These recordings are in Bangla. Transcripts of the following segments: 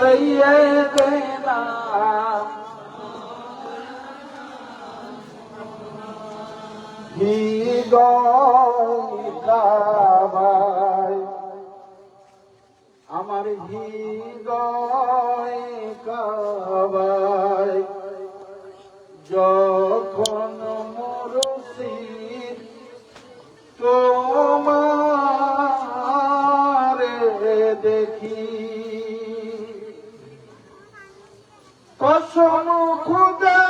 سيدنا হৃদয় কাবায় আমার হৃদয় কাবায় যখন মুর্শিদ তোমারে দেখি কসম খুদা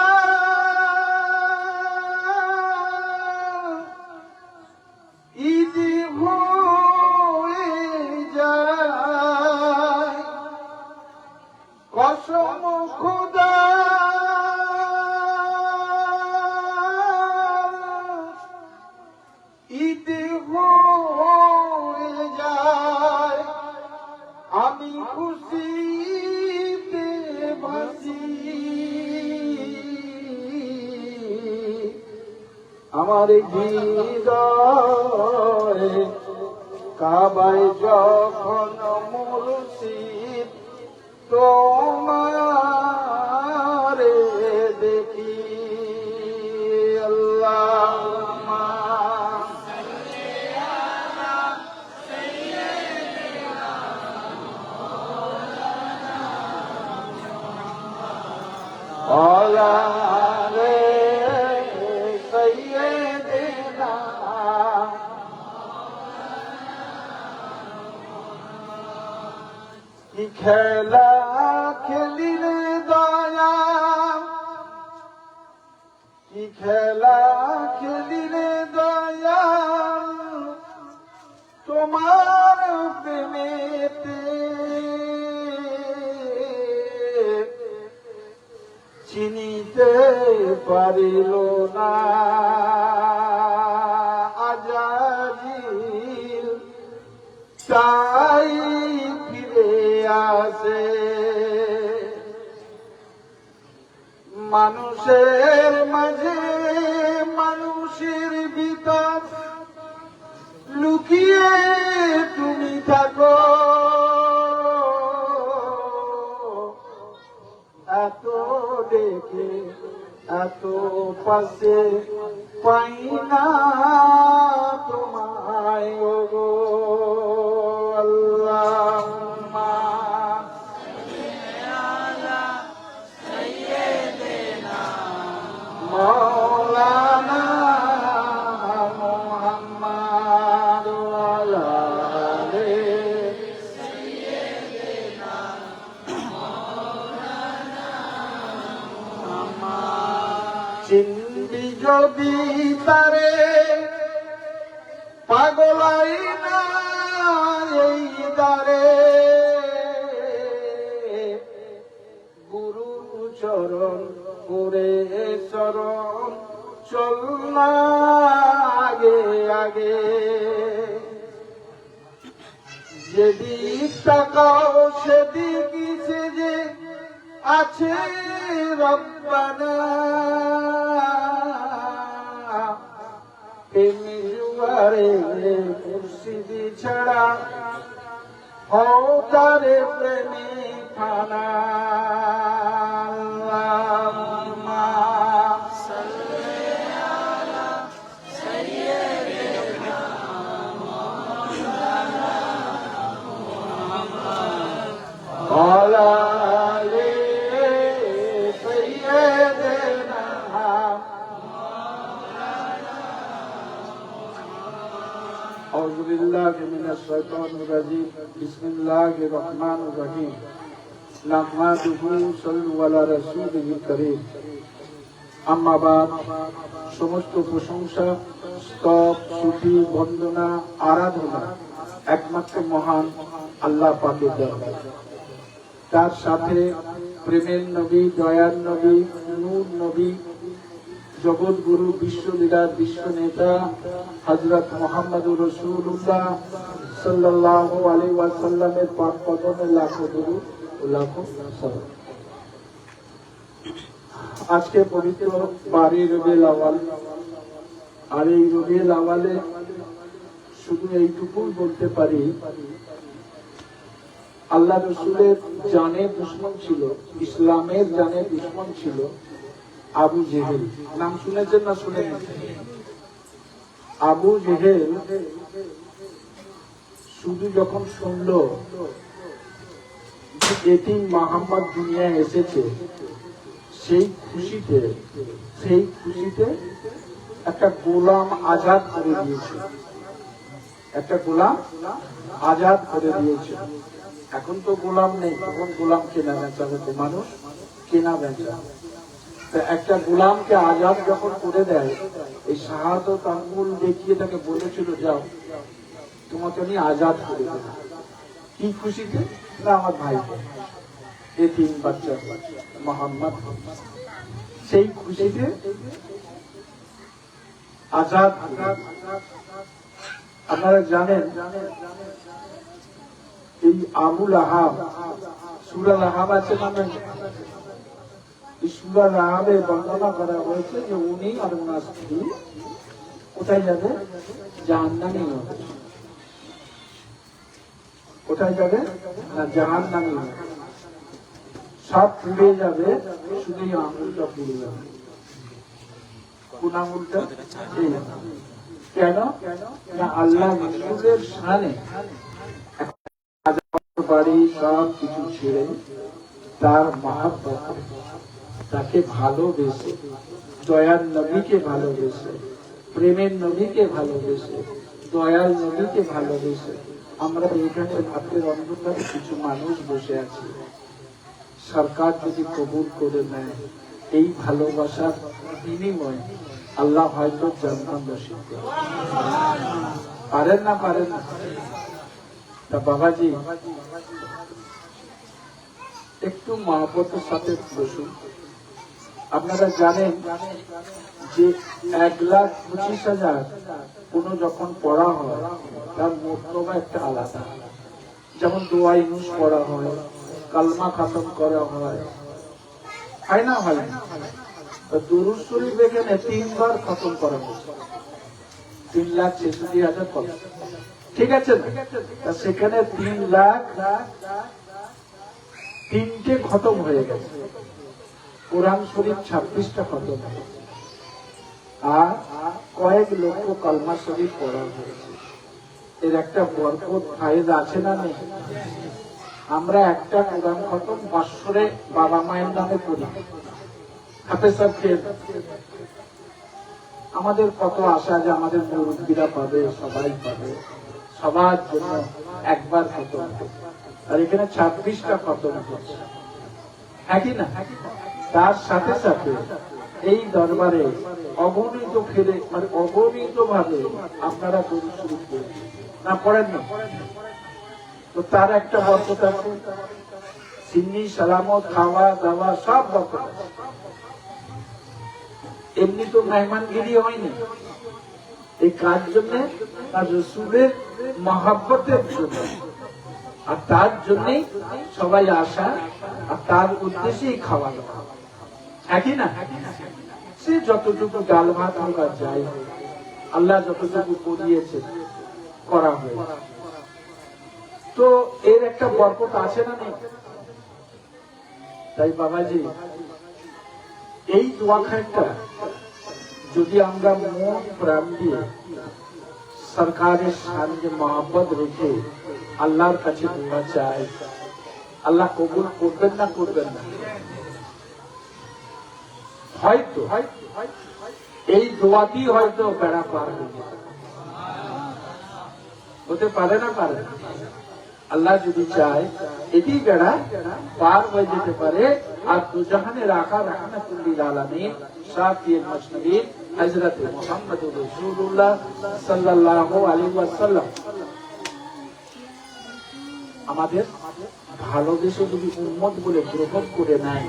ইদি হয়ে যায় কসম খুদা ইদি হয়ে যায় আমি খুশিতে বাসি আমার হৃদয় কাবায় যখন মুর্শিদ তোমারে দেখি আল্লাহুম্মা সাল্লি আলা সাইয়্যিদিনা মাওলানা কি খেলা খেলিলে দয়া কি খেলা খেলিলে দয়া তোমার প্রেমেতে চিনিতে পারিল না আজাজিল তাই ফিরে আসে মানুষের মাঝে মানুষের ভিতর লুকিয়ে তুমি থাকো এত দেখে এত পাশে পাই না তোমায় গো আল্লাহুম্মা সাল্লি আলা সাইয়্যিদিনা মাওলানা মুহাম্মদ ওয়া আলা আলি সাইয়্যিদিনা মাওলানা মুহাম্মদ চিনবি যদি তারে পাগলাই না এই দারে গুরু চরণ করে চরণ চল না আগে আগে যেদিক তাকাও সেদিকই সে যে আছে রব্বানা মুর্শিদি ছাড়া হও তারে প্রেমী খানা আল্লাহুম্মা সাল্লি আলা সাইয়্যিদিনা মাওলানা মুহাম্মদ ওয়া আলা আলি সাইয়্যিদিনা أعوذ بالله من الشيطان الرجيم بسم الله الرحمن الرحيم نحمده صلوا على رسوله الكريم أما بعد সমস্ত প্রশংসা স্তব স্তুতি বন্দনা আরাধনা একমাত্র মহান আল্লাহ পাকের দরবারে তার সাথে প্রেমের নবী দয়ার নবী নূর নবী জগৎ গুরু বিশ্ব লিডার বিশ্ব নেতা হযরত মুহাম্মদুর রাসূলুল্লাহ সাল্লাল্লাহু আলাইহি ওয়াসাল্লামের পাক কদমে লাখো দুরূদ ও লাখো সালাম। আজকে পবিত্র 12 রবিউল আউয়াল, আর এই রবিউল আউয়ালে শুধু এইটুকুই বলতে পারি আল্লাহ রসুলের জানের দুশ্মন ছিল, ইসলামের জানের দুশ্মন ছিল আবু জেহেল। নাম শুনেছেন না শুনেন? আবু জেহেল শুধু যখন শুনলো এটি মোহাম্মদ দুনিয়ায় এসেছে, সেই খুশিতে একটা গোলাম আজাদ করে দিয়েছে, এখন তো গোলাম নেই, তখন গোলাম কেনা বেচা হতো, মানুষ কেনা বেচা। একটা গোলামকে আজাদ যখন করে দেয়, এই শাহাদত আঙ্গুল দেখিয়ে তাকে বলেছিল যাও তোমাকে আমি আজাদ করে দেব। কি খুশিতে? না আমার ভাই এতিম বাচ্চা মোহাম্মদ, সেই খুশিতে আজাদ। আপনারা জানেন এই আবুল আহাব, সূরা আহাব আছে না? এই সূরা আহাবে বর্ণনা করা হয়েছে যে উনি আর ওনার স্ত্রী কোথায় যাবে? জাহান্নামে হবে। কোথায় যাবে? না জাহান্নামে হবে। সব পুড়ে যাবে, শুধু আঙুলটা পুড়ে যাবে। কোন আঙুলটা? কেন? না আল্লাহ রাসূলের শানে বাড়ি সব কিছু ছেড়ে তার মহব্বত, তাকে ভালোবেসে, দয়াল নবীকে ভালোবেসে, প্রেমের নবীকে ভালোবেসে, দয়াল নবীকে ভালোবেসে আমরা এখানে রাতের অন্ধকারে কিছু মানুষ বসে আছি। সরকার যদি কবুল করে নেয়, এই ভালোবাসার বিনিময়ে আল্লাহ হয়তো জান্নাত নসিব করে। পারেন না? পারেন না? তা বাবাজি একটু মহব্বতের সাথে বসুন। আপনারা জানেন যে 1,25,000 কোন যখন পড়া হয় তার মর্তবা একটা আলাদা। যেমন দোয়া ইউনুস পড়া হয়, কালমা খতম করা হয়, হয় না? হয় না? দুরূদ শরীফ এখানে 3 বার খতম করা হয়েছে, 3,66,000 খতম। ঠিক আছে? সেখানে 3,03,000 খতম হয়ে গেছে। কোরআন শরীফ 26টা খতম হয়েছে, আর কয়েক লক্ষ কালমা শরীফ পড়া হয়েছে। এর একটা বরকত ফায়দা আছে না নেই? আমরা একটা কোরআন খতম বৎসরে বাবা মায়ের নামে করি, হাফেজ সাহেবকে। আমাদের কত আশা যে আমাদের মুরব্বীরা পাবে, সবাই পাবে, সবার জন্য একবার খতম, আর এখানে 26টা খতম হচ্ছে। হ্যাঁ কি না? তার সাথে সাথে এই দরবারে অগণিত ফেলে, মানে অগণিত ভাবে আপনারা দরুদ শরীফ পড়েন না? পড়েন না? তো তার একটা বরকত আছে, সিন্নি সালামত, খাওয়া দাওয়া সব বরকত আছে। এমনি তো মেহমানগিরি হয়নি, এই কাজ জন্য আর রসুলের মহব্বতের জন্য, আর তার জন্যই সবাই আসা, আর তার উদ্দেশ্যেই খাওয়া দাওয়া। একই না? সে যতটুকু ডাল ভাত হোক আর যাই হোক, আল্লাহ যতটুকু করিয়েছে করা হয়েছে, তো এর একটা বরকত আছে না নেই? তাই বাবাজি এই দোয়া খায়টা যদি আমরা মন প্রাণ দিয়ে সরকারের সামনে মহব্বত রেখে আল্লাহর কাছে দোয়া চাই, আল্লাহ কবুল করবেন না? করবেন না? হয়তো এই দোয়াতেই হয়তো বেড়া পার হতে পারে না? পারে। আল্লাহ যদি চায় এটি বেড়া পার হয়ে যেতে পারে। আর দুজাহানের আকা রাহমাতুল লিল আলামিন শাফিউল মুজতাহিদ হযরত মুহাম্মদুর রাসূলুল্লাহ সাল্লাল্লাহু আলাইহি ওয়াসাল্লাম আমাদের ভালোবেসে যদি উম্মত বলে গ্রহণ করে নেয়,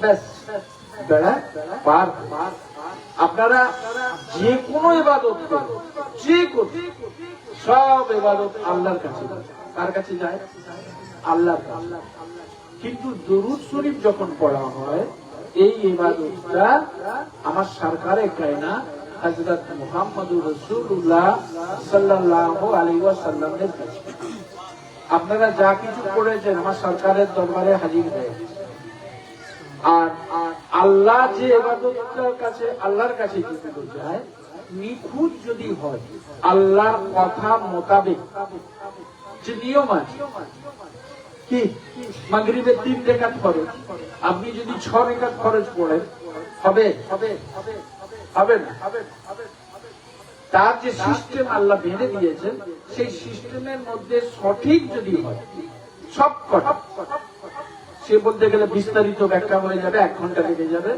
ব্যাস বেড়া পার। আপনারা যে কোনো ইবাদত করুন, যে কোনো, সব ইবাদত আল্লাহর কাছে। কার কাছে যায়? আল্লাহর কাছে। কিন্তু দরুদ শরীফ যখন পড়া হয়, এই ইবাদতটা আমার সরকারে কায়নাত হযরত মুহাম্মদুর রাসূলুল্লাহ সাল্লাল্লাহু আলাইহি ওয়াসাল্লামের কাছে। আপনারা যা কিছু করেছেন আমার সরকারের দরবারে হাজির হয়ে আর আল্লাহ যে ইবাদতের কাছে আল্লাহর কাছে যেতে যায় নিখুঁত যদি হয় আল্লাহর কথা মোতাবেক যে নিয়ম আছে কি মাগরিবের 3 রাকাত ফরজ আপনি যদি 6 রাকাত ফরজ পড়েন হবে হবে না তার যে সিস্টেম আল্লাহ বেঁধে দিয়েছেন সেই সিস্টেমের মধ্যে সঠিক যদি হয় সব কথা সে বলতে গেলে বিস্তারিত ব্যাখ্যা হয়ে যাবে 1 ঘন্টা লেগে যাবে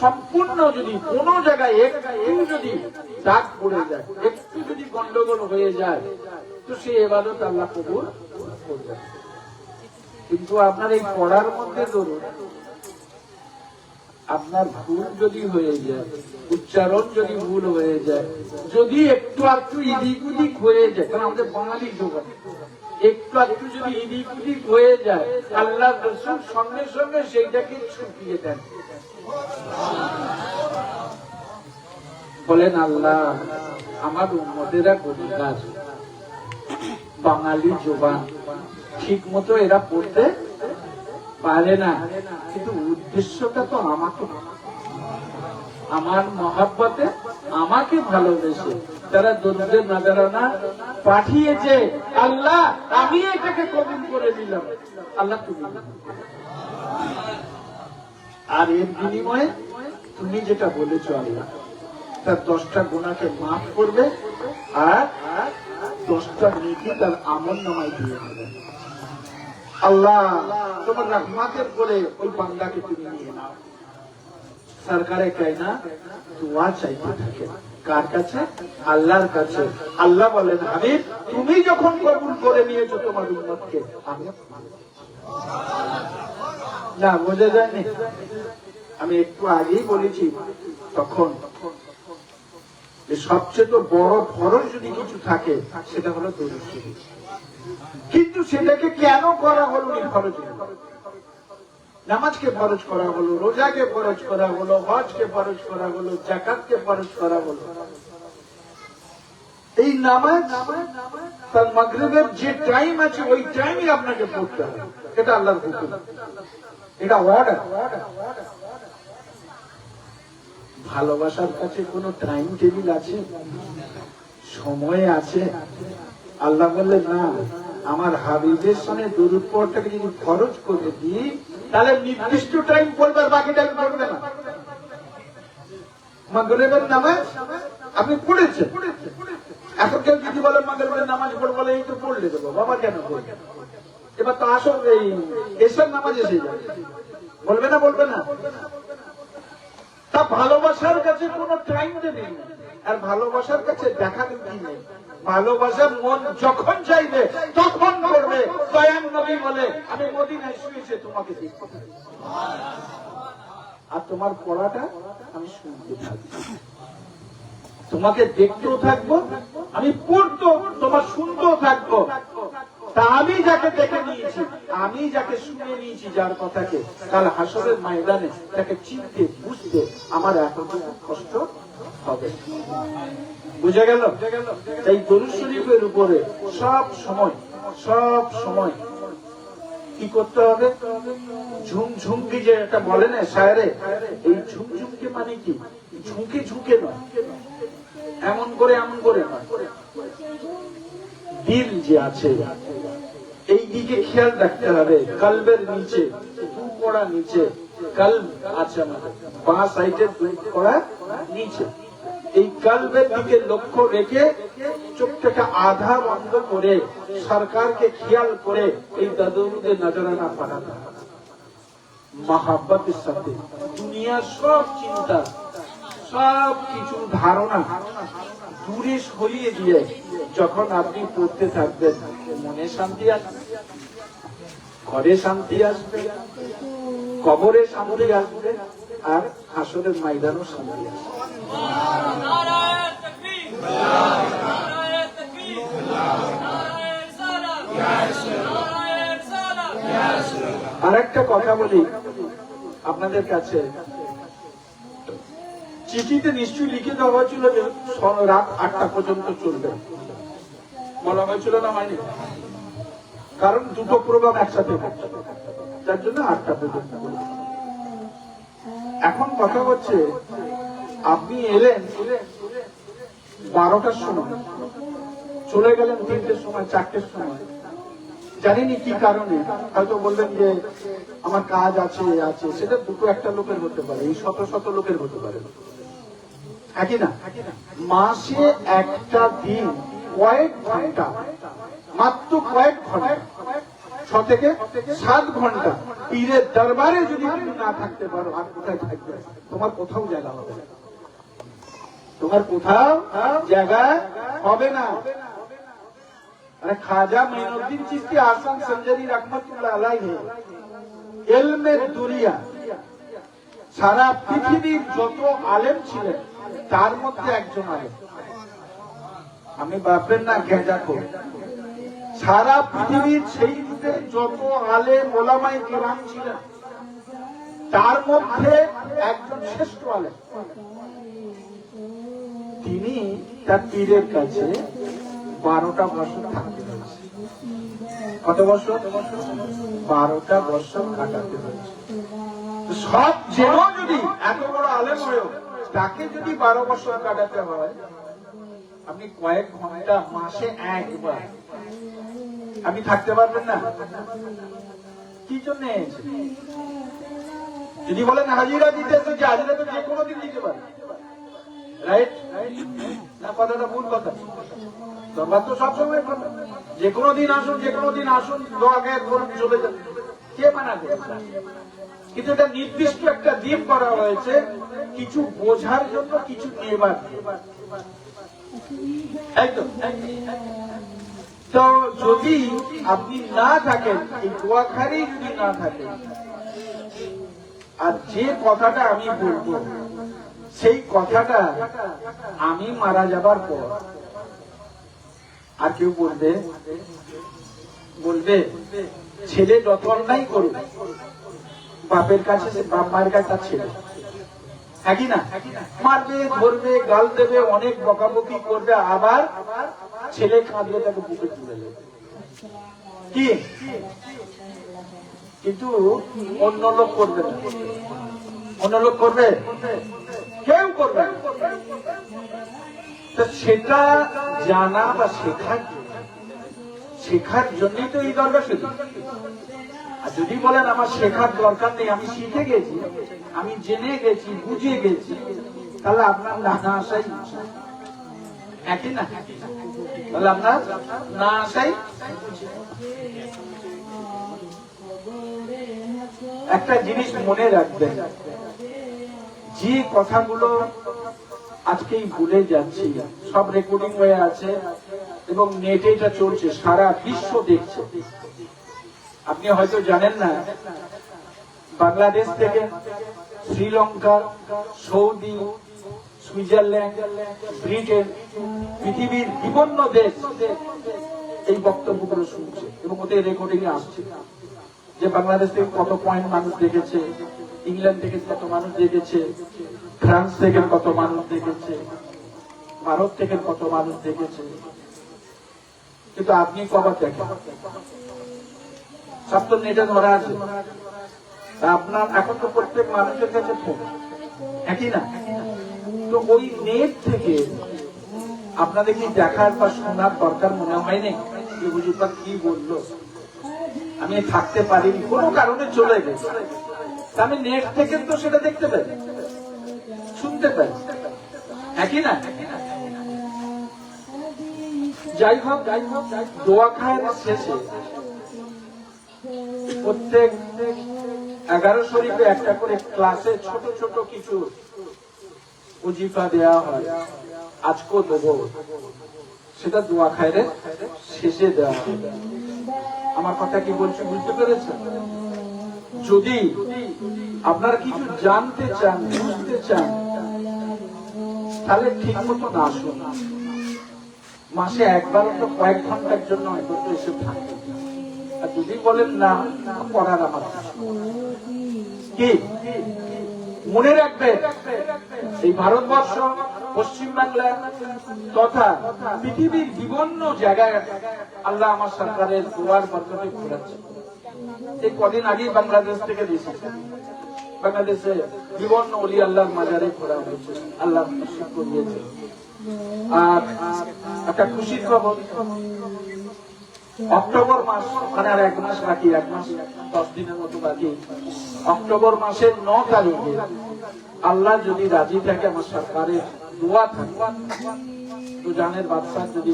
সম্পূর্ণ যদি কোন জায়গায় একটু যদি দাগ পড়ে যায় একটু যদি গন্ডগোল হয়ে যায় তো সে ইবাদত আল্লাহ কবুল করবে কিন্তু আপনার এই পড়ার মধ্যে ধরুন আপনার ভুল যদি হয়ে যায় উচ্চারণ যদি ভুল হয়ে যায় যদি একটু একটু ইদিক উদিক হয়ে যায় কারণ আমাদের বাঙালি জোগান একটু একটু যদি ইদিক উদিক হয়ে যায় আল্লাহ রাসূল সঙ্গে সঙ্গে সেইটাকে ছুটিয়ে দেন বলেন আল্লাহ আমার উম্মতেরা গুনাহগার বাঙালি জবান ঠিক মতো এরা পড়তে পারে না কিন্তু উদ্দেশ্যটা তো আমাকে আমার মহাব্বতে আমাকে ভালোবেসে তারা দরুদের নাজারানা পাঠিয়েছে আল্লাহ আমি এটাকে কবুল করে দিলাম আল্লাহ তুমি আর এর বিনিময়ে তুমি যেটা বলেছো আল্লাহ তার 10টা গুনাহকে মাফ করবে আর 10টা নেকি তার আমলনামায় দিয়ে দেবে আল্লাহ তোমার রহমতের বলে ওই বান্দাকে তুমি নিয়ে নাও সরকারে কায়না দোয়া চাইতে থাকে কার কাছে আল্লাহর কাছে আল্লাহ বলেন হাবিব তুমি যখন কবুল করে নিয়েছো তোমার উম্মতকে আমি না বোঝা যায়নি আমি একটু আগেই বলেছি তখন সবচেয়ে বড় ফরজ যদি কিছু থাকে সেটা হলো দরুদ শরীফ কিন্তু সেটাকে কেন করা হলো ফরজ নামাজকে ফরজ করা হলো রোজাকে ফরজ করা হলো হজকে ফরজ করা হলো যাকাতকে ফরজ করা হলো এই নামাজ তার মাগরিবের যে টাইম আছে ওই টাইমে আপনাকে পড়তে হবে এটা আল্লাহর হুকুম এটা অর্ডার ভালোবাসার কাছে কোনো টাইম টেবিল আছে সময় আছে আল্লাহ বললেন না আমার হাবিবের সঙ্গে দরুদ পড়াটাকে যদি খরচ করে দিই তাহলে নির্দিষ্ট টাইম পড়বে আর বাকি টাইম পড়বে না মাগরিবের নামাজ আপনি পড়েছেন এখন কেউ যদি বলে মাগরিবের নামাজ পড়ে বলে এই তো পড়লে দেবো বাবা কেন পড়বে এবার তো আসল এই এশার নামাজ এসে যাবে বলবে না তা ভালোবাসার কাছে কোনো টাইম দেবে আর ভালোবাসার কাছে দেখা কি নেই ভালোবাসার মন যখন চাইবে তখন করবে দয়াল নবী বলে আমি মদিনায় শুয়েছি তোমাকে দেখব আর তোমার পড়াটা আমি শুনতে থাকবো তোমাকে দেখতেও থাকবো আমি পড়তো তোমার শুনতেও থাকবো তা আমি যাকে দেখে নিয়েছি আমি যাকে শুনে নিয়েছি যার কথাকে কাল হাসরের ময়দানে তাকে চিনতে বুঝতে আমার এতটুকু কষ্ট হবে বুঝে গেল এই দরুদ শরীফের উপরে সব সময় কি করতে হবে ঝুমঝুমকি যে একটা বলে না শায়রে এই ঝুমঝুমকি মানে কি ঝুঁকে নয় এমন করে নয় দিল যে আছে এই দিকে খেয়াল রাখতে হবে কলবের নিচে দু কোড়া নিচে কলব আছে আমাদের বাঁ সাইডের দু কোড়া নিচে এই কলবের দিকে লক্ষ্য রেখে চোখটাকে আধা বন্ধ করে সরকারকে খেয়াল করে এই দরুদে নজরানা পড়াতে হবে মহাব্বতের সাথে দুনিয়ার সব চিন্তা সব কিছু ধারণা দূরে সরিয়ে দিয়ে যখন আপনি পড়তে থাকবেন মনে শান্তি আসবে ঘরে শান্তি আসবে কবরে শান্তি আসবে আর হাসরের ময়দানও শান্তি আসবে আর একটা কথা বলি আপনাদের কাছে চিঠিতে নিশ্চয়ই লিখে দেওয়া হয়েছিল যে রাত 8টা পর্যন্ত চলবে বলা হয়েছিল না হয়নি কারণ দুটো প্রোগ্রাম একসাথে হচ্ছে, যার জন্য 8টা পর্যন্ত। এখন কথা হচ্ছে, আপনি এলেন 12টার সময়, চলে গেলেন 3টের সময়, 4টের সময়, জানিনি কি কারণে। হয়তো বললেন যে আমার কাজ আছে আছে, সেটা দুটো একটা লোকের হতে পারে, এই শত শত লোকের হতে পারে, একই না। মাসে একটা দিন কয়েক ঘন্টা, মাত্র কয়েক ঘন্টা, 6 থেকে 7 ঘন্টা পীরের দরবারে যদি তুমি না থাকতে পারো, আর কোথায় থাকবে? তোমার কোথাও জায়গা হবে না, তোমার কোথাও জায়গা হবে না। আরে খাজা মঈনুদ্দিন চিশতি আহসান সঞ্জারি রহমাতুল্লাহ আলাইহি ইলমের দুনিয়া, সারা পৃথিবীর যত আলেম ছিলেন তার মধ্যে একজন আলেম, আমি বাপের না গেঁজাখো, সারা পৃথিবীর সেই যুগে যত আলেম ওলামায়ে কেরাম ছিলেন তার মধ্যে একজন শ্রেষ্ঠ আলেম। তিনি তার পীরের কাছে 12টা বছর থাকতে হয়েছে। কত বছর? 12টা বছর কাটাতে হয়েছে। সব জেনেও যদি এত বড় আলেম হয়েও তাকে যদি 12 বছর কাটাতে হয়, আপনি কয়েক ঘন্টা মাসে একবার আপনি থাকতে পারবেন না? কি জন্য? যদি বলেন হাজিরা দিতে এসেছে, হাজিরা তো যে কোনো দিন দিতে পারে, রাইট না? কথাটা ভুল কথা। দরবার তো সবসময় যে কোনো দিন আসুন, যে কোনো দিন আসুন, দোয়া খেয়ে করুন, চলে যান, কে মানা করেছে? কিন্তু এটা নির্দিষ্ট একটা দিন করা হয়েছে, কিছু বোঝার জন্য, কিছু নেবার। একদম। তো যদি আপনি না থাকেন, এই দোয়াখারি যদি না থাকেন, আর যে কথাটা আমি বলবো সেই কথাটা আমি মারা যাবার পর আর কেউ বলবে, ছেলে যত অন্যায় করুক বাপের কাছে, বাপ মায়ের কাছে তার ছেলে, একই না? মারবে, ধরবে, গাল দেবে, অনেক বকাবকি করবে, আবার ছেলে কাঁদলে তাকে বুকে তুলে দেবে, কি? কিন্তু অন্য লোক করবে না। অন্য লোক করবে? কেউ করবে। সেটা জানা বা শেখার জন্যই তো এই দরকার শুধু। আর যদি বলেন আমার শেখার দরকার নেই, আমি শিখে গেছি, আমি জেনে গেছি, বুঝে গেছি, তাহলে আপনার না আসাই একই না? তাহলে আপনার না আসাই। একটা জিনিস মনে রাখবেন, যে কথাগুলো আজকেই ভুলে যাচ্ছি, সব রেকর্ডিং হয়ে আছে এবং নেটে এটা চলছে, সারা বিশ্ব দেখছে। আপনি হয়তো জানেন না, বাংলাদেশ থেকে শ্রীলঙ্কা, সৌদি, সুইজারল্যান্ড, ব্রিটেন, পৃথিবীর বিভিন্ন দেশ এই বক্তব্যগুলো শুনছে এবং ওদের রেকর্ডিং এ আসছে যে বাংলাদেশ থেকে কত পয়েন্ট মানুষ দেখেছে, ইংল্যান্ড থেকে কত মানুষ দেখেছে, ফ্রান্স থেকে কত মানুষ দেখেছে, ভারত থেকে কত মানুষ দেখেছে। কিন্তু আপনি কবার দেখেন? সব তো নেটে ধরা আছে। আপনার এখন তো প্রত্যেক মানুষের কাছে ফোন, একই না? তো ওই নেট থেকে আপনাদের কি দেখার বা শোনার দরকার মনে হয়নি যে হুজুরটা কি বললো, আমি থাকতে পারিনি, কোনো কারণে চলে গেছে, আমি নেট থেকে তো সেটা দেখতে পাই, শুনতে পাই, একই না? যাই হোক, দোয়া খায়ের শেষে প্রত্যেক 11 শরীফে একটা করে ক্লাসে ছোট ছোট কিছু ওজিফা দেওয়া হয়, আজকেও দেবো, সেটা দোয়া খায়ের শেষে দেওয়া হয়। আমার কথা কি বলছি বুঝতে পেরেছেন? যদি আপনারা কিছু জানতে চান, বুঝতে চান, তাহলে ঠিক মতন আসুন, মাসে একবার তো কয়েক ঘন্টার জন্য অন্তত এসে থাকবে। আর যদি বলেন না, পড়ার আমার কি মনে রাখবে, এই ভারতবর্ষ পশ্চিমবাংলা তথা পৃথিবীর বিভিন্ন জায়গায় আল্লাহ আমার সরকারের দোয়ার বরকতে ঘোরাচ্ছে। এই কদিন আগেই বাংলাদেশ থেকে এসেছে, বাংলাদেশে বিভিন্ন ওলি আল্লাহর মাজারে ঘোরা হয়েছে, আল্লাহ খুশি করিয়েছে। আর একটা খুশির খবর, অক্টোবর মাস, ওখানে আর 1 মাস বাকি, 1 মাস 10 দিনের মতো বাকি। অক্টোবর মাসের 9 তারিখে আল্লাহ যদি রাজি থাকে, আমার সরকারের দোয়া থাকে, তো জানের বাদশাহ যদি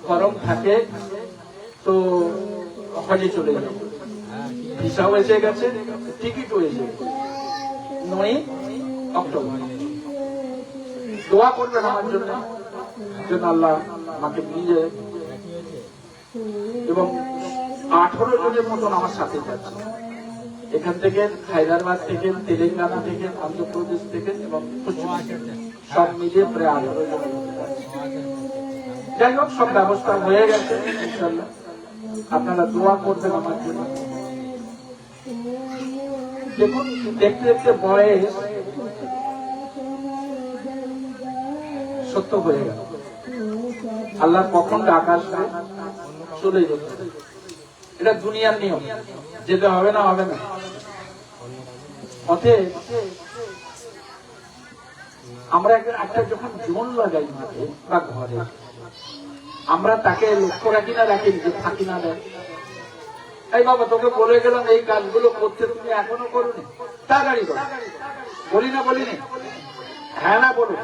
গরম থাকে তো হজে চলে যাবে। ভিসাও এসে গেছে, টিকিটও এসে গেছে। 9 অক্টোবর দোয়া করবেন আমার জন্য, যেন আল্লাহ আমাকে নিয়ে যায়। এবং 18 জনের মতন আমার সাথে যাচ্ছে, এখান থেকে হায়দ্রাবাদ থেকে, তেলেঙ্গানা থেকে, অন্ধ্রপ্রদেশ থেকে এবং সব মিলিয়ে প্রায় 18 জন। যাই হোক, সব ব্যবস্থা হয়ে গেছে ইনশাআল্লাহ। আপনারা দোয়া করবেন আমার জন্য। দেখুন, দেখতে দেখতে বয়স 70 হয়ে গেল। আল্লাহ কখন ডাক আসবে চলে যেতে, এটা দুনিয়ার নিয়ম, যেতে হবে না, হবে না। অতএব আমরা একটা যখন জোন লাগাই মাঠে বা ঘরে, আমরা তাকে লক্ষ্য রাখি না, রাখি যে থাকি না দেয়, এই বাবা তোকে বলে গেলাম এই কাজগুলো করতে, তুমি এখনো করোনি, তাড়াতাড়ি করো, বলি না, বলিনি, হ্যাঁ না বলো।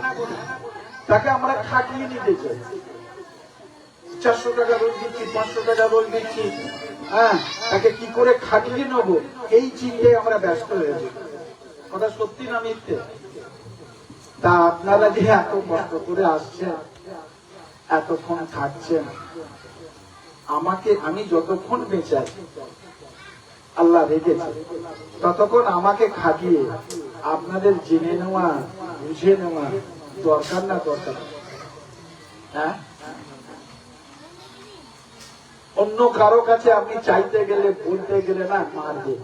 তাকে আমরা খাটিয়ে নিতে চাই, 400 টাকা রোজ দিচ্ছি, 500 টাকা রোজ দিচ্ছি, হ্যাঁ, তাকে কি করে খাটিয়ে নেবো, এই চিন্তায় আমরা ব্যস্ত হয়ে যাই। কথা সত্যি না মিথ্যে? তা আপনারা যে এত কষ্ট করে আসছেন, এতক্ষণ থাকছেন, আমি যতক্ষণ বেঁচে আছি, আল্লাহ রেখেছে, ততক্ষণ আমাকে খাটিয়ে আপনাদের জেনে নেওয়া, বুঝে নেওয়া দরকার না দরকার? হ্যাঁ, অন্য কারো কাছে আপনি চাইতে গেলে, বলতে গেলে না মারবে,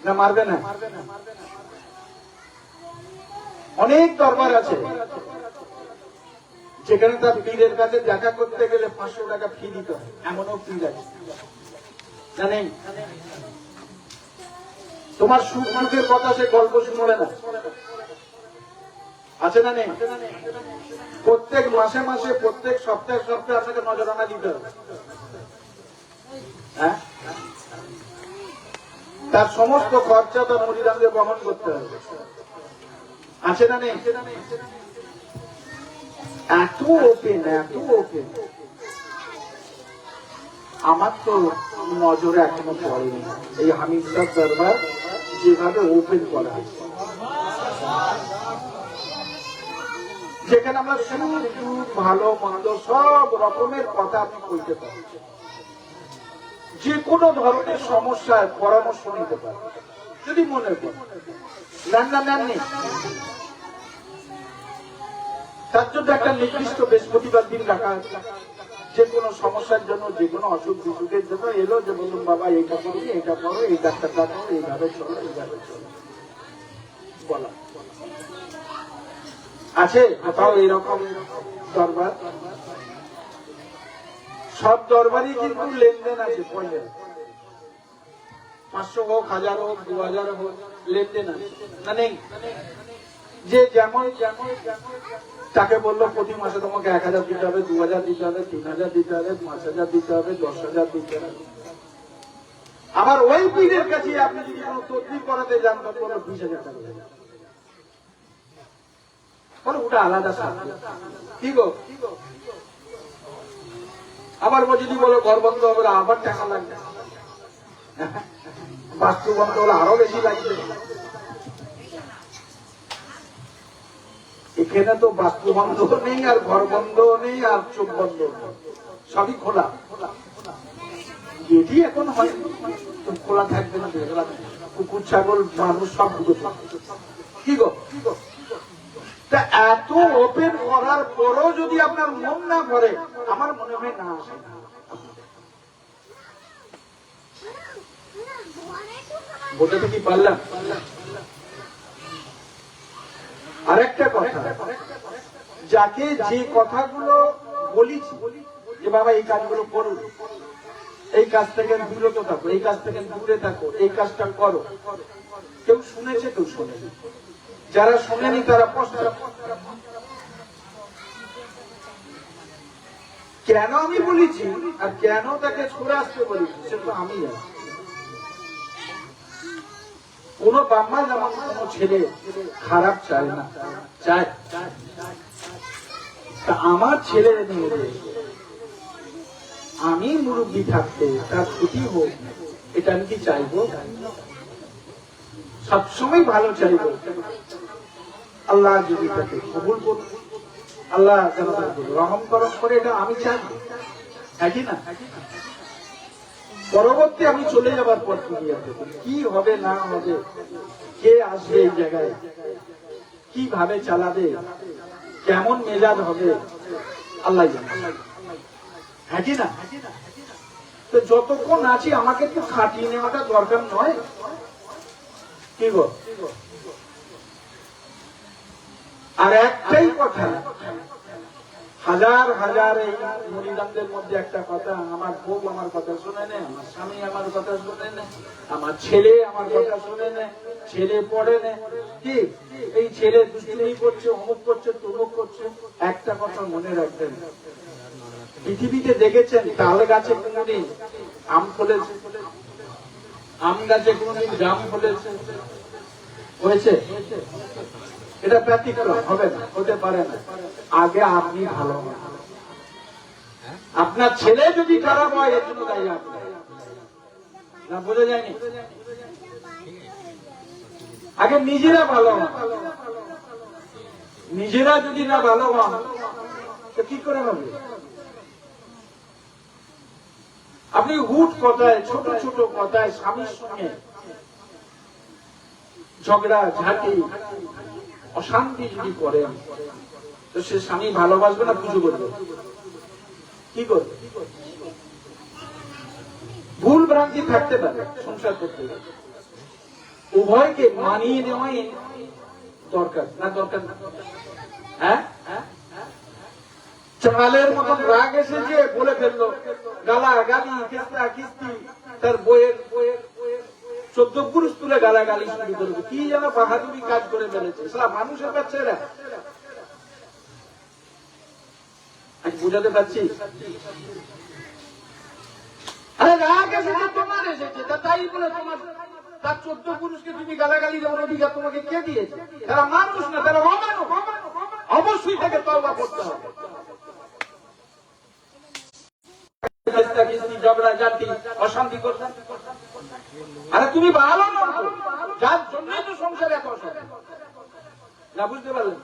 না মারবে না? অনেক দরবার আছে যেখানে তার পীরের কাছে দেখা করতে গেলে 500 টাকা ফি দিতে হয়, এমনও পীর আছে, জানেন? তোমার সুখ দুঃখের কথা সে গল্প শুনবে না, আছে না নেই? প্রত্যেক মাসে মাসে, প্রত্যেক সপ্তাহে সপ্তাহে আপনাকে নজরানা দিতে হবে। হ্যাঁ, তার সমস্ত খরচা তার মুরিদানদের বহন করতে হবে, আছে না নেই? এত ওপেন, এত ওপেন, আমার তো নজরে এখনো পড়েনি এই হামিদ সাহেব দরবার যেভাবে ওপেন করা হয়েছে, যেখানে আমরা ভালো মন্দ সব রকমের কথা আপনি বলতে পারেন, যে কোনো ধরনের সমস্যায় পরামর্শ নিতে পারেন যদি মনে করেন। রান্না নেননি, তার জন্য একটা নির্দিষ্ট বৃহস্পতিবার দিন রাখা আছে, যে কোনো সমস্যার জন্য, যে কোনো অসুখ বিসুখের জন্য এলো, যে বলুন বাবা এইটা করুন, এইটা করো, এই ডাক্তার দেখাও, এইভাবে চলো, এইভাবে চলো বলা আছে। কোথাও এইরকম দরবার? সব দরবারই কিন্তু লেনদেন আছে, পয়সা 500 হোক, 1000 হোক, 2000 হোক, লেনদেন আছে না নেই? যে যেমন তাকে বললো প্রতি মাসে তোমাকে 1000 দিতে হবে, 2000 দিতে হবে, 3000 দিতে হবে, 5000 দিতে হবে, 10,000 দিতে হবে। আবার ওই পীরের কাছে আপনি যদি কোনো তদবির করাতে যান তখন 20,000 টাকা দেবেন, ওটা আলাদা সাবজেক্ট। কি গো? আবার যদি বলো ঘর বন্ধ হবে, আবার টাকা লাগবে, বাস্তু বন্ধ হলে আরো বেশি লাগবে। এখানে তো বাস্তু বন্ধ নেই, আর ঘর বন্ধ নেই, আর চোখ বন্ধ নেই, সবই খোলা। যেটি এখন হয় খোলা থাকবে না, কুকুর ছাগল মানুষ সব ঢুকে। কি গো? তা এত ওপেন করার পরও যদি আপনার মন না ভরে, আমার মনে হয় না আসে। বোঝাতে কি পারলাম? আরেকটা কথা, যাকে যে কথাগুলো বলেছি যে বাবা এই কাজগুলো করুন, এই কাজ থেকে বিরত থাকো, এই কাজ থেকে দূরে থাকো, এই কাজটা করো, কেউ শুনেছে কেউ শোনেনি। যারা শোনেনি তারা পশ্চাৎ। কেন আমি বলেছি আর কেন তাকে ছুড়ে আসতে বলেছি সেটা আমি জানি। কোন বাম্মা যেমন কোন ছেলে খারাপ চায় না, চায়। তা আমার ছেলে মেয়েদের আমি মুরব্বী থাকতে তার ক্ষতি হোক এটা আমি কি চাইবো? সবসময় ভালো চাইবো। আল্লাহ যদি তাকে কবুল করুন, আল্লাহ যেন তাকে রহম করম করে, এটা আমি চাই, একই না? পরবর্তী আমি চলে যাবার পর কি হবে না হবে, কে আসবে এই জায়গায়, কিভাবে চালাবে, কেমন মেজাজ হবে, আল্লাহ জানে, একই না? তো যতক্ষণ আছি আমাকে তো খাটিয়ে নেওয়াটা দরকার নয়, কি গো? আর একটাই কথা, হাজার হাজার এই মুরিদানদের মধ্যে একটা কথা, আমার বউ আমার কথা শুনে নেয়, আমার স্বামী আমার কথা শুনে নেয়, আমার ছেলে আমার কথা শুনে নেয়, ছেলে পড়ে নেয়, কি এই ছেলে দুষ্টুমি করছে, অমুক করছে, তমুক করছে। একটা কথা মনে রাখবেন, পৃথিবীতে দেখেছেন তাল গাছে কোনদিন আম ফলেছে? আম গাছে কোনদিন জাম ফলেছে? হয়েছে? এটা ব্যতিক্রম, হবে না, হতে পারে না। আগে আপনি ভালো হন, আপনার ছেলে যদি খারাপ হয় এর জন্য দায়ী আপনি না, বোঝা যায়নি? আগে নিজেরা ভালো হন, নিজেরা যদি না ভালো হন তো কি করে হবে? আপনি হুট কথায়, ছোট ছোট কথায় স্বামীর সঙ্গে ঝগড়া ঝাঁটি অশান্তি যদি করেন তো সে স্বামী ভালোবাসবে না পুজো করবে? কি করবে? ভুল ভ্রান্তি থাকতে পারে সংসার করতে, উভয়কে মানিয়ে নেওয়াই দরকার না, দরকার না? হ্যাঁ, চালের মতন রাগ এসেছে বলে ফেললো, গালা গালি, কিস্তা কিস্তি, তার বইয়ের 14 পুরুষ তুলে গালাগালি শুরু করবে, কি যেন বাহাদুরি কাজ করে ফেলেছে। সারা মানুষের বাচ্চারা, আমি বুঝাতে পারছি? আরে রাগ এসেছে, তোমার এসেছে, তাই বলে তোমার তার 14 পুরুষকে তুমি গালাগালি দেওয়ার অধিকার তোমাকে কে দিয়েছে? তারা মানুষ না, তারা অমানুষ। অবশ্যই তাকে তওবা করতে হবে। ঝগড়া জাতি অশান্তি করবেন, আরে তুমি ভালো নয়, যার জন্যই তো সংসারে এত অশান্তি। না বুঝতে পারলেন?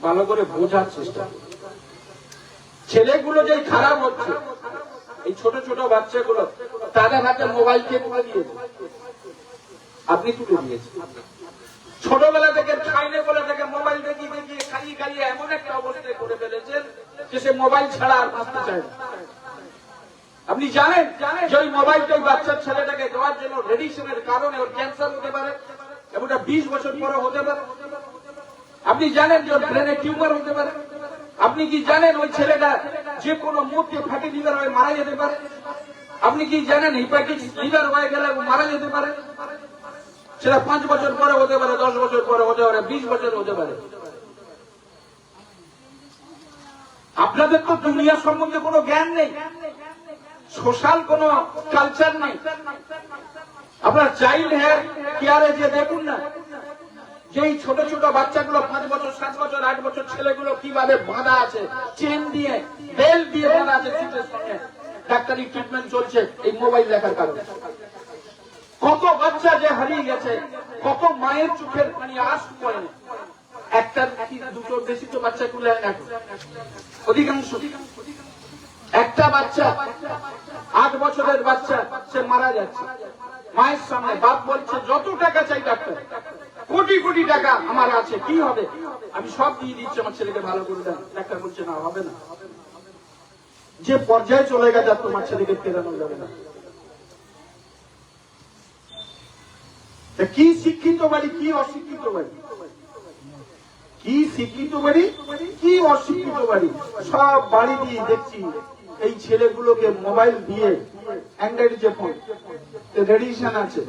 ভালো করে বোঝার চেষ্টা। ছেলেগুলো যে খারাপ হচ্ছে, এই ছোট ছোট বাচ্চাগুলো, তাদের হাতে মোবাইল কে তুলে দিয়েছে? আপনি তুলে দিয়েছেন। ছোটবেলা থেকে খাইনে বলে থেকে মোবাইল দেখিয়ে দেখিয়ে খাইয়ে খাইয়ে এমন একটা অবস্থায় করে ফেলেছেন যে সে মোবাইল ছাড়া আর বাঁচতে চায় না। আপনি জানেন যে ওই মোবাইলটা ওই বাচ্চার ছেলেটাকে দেওয়ার জন্য রেডিয়েশনের কারণে ওর ক্যান্সার হতে পারে, এবং 20 বছর পরে হতে পারে। আপনি জানেন যে ওর ব্রেনে টিউমার হতে পারে। আপনি কি জানেন ওই ছেলেটা যে কোনো মুহূর্তে ফ্যাটি লিভার হয়ে মারা যেতে পারে? আপনি কি জানেন হেপাটাইটিস লিভার হয়ে গেলে মারা যেতে পারে? সেটা 5 বছর পরে হতে পারে, 10 বছর পরে হতে পারে, 20 বছর হতে পারে। আপনাদের তো দুনিয়া সম্বন্ধে কোনো জ্ঞান নেই, সোশ্যাল কোন কালচার নেই। আপনার চাইল্ড হেয়ার কেয়ারে যে দেখুন না, যেই ছোট ছোট বাচ্চাগুলো 5 বছর, 7 বছর, 8 বছর ছেলেগুলো কিভাবে বাঁধা আছে, চেন দিয়ে, বেল্ট দিয়ে বাঁধা আছে সিটের সঙ্গে, ডাক্তারি ট্রিটমেন্ট চলছে এই মোবাইল দেখার কারণে। কত বাচ্চা যে হারিয়ে গেছে, কত মায়ের চোখের পানি আশ পড়ে। একটা দুটো বেশি তো বাচ্চা তুলে অধিকাংশ। একটা বাচ্চা 8 বছরের বাচ্চা, সে মারা যাচ্ছে মায়ের সামনে। বাপ বলছে যত টাকা চাই ডাক্তার, কোটি কোটি টাকা আমার আছে, কি হবে, আমি সব দিয়ে দিচ্ছি, আমার ছেলেকে ভালো করে দেন। ডাক্তার বলছে না, হবে না। যে পর্যায়ে চলে গেছে তোমার ছেলেকে ফেরানো যাবে না। কি শিক্ষিত বাড়ি, কি অশিক্ষিত বাড়ি? কি শিক্ষিত বাড়ি, কি অশিক্ষিত বাড়ি, সব বাড়ি দিয়ে দেখছি এই ছেলেগুলোকে মোবাইল দিয়ে, অ্যান্ড্রয়েড যে ফোন রেডিয়েশন আছে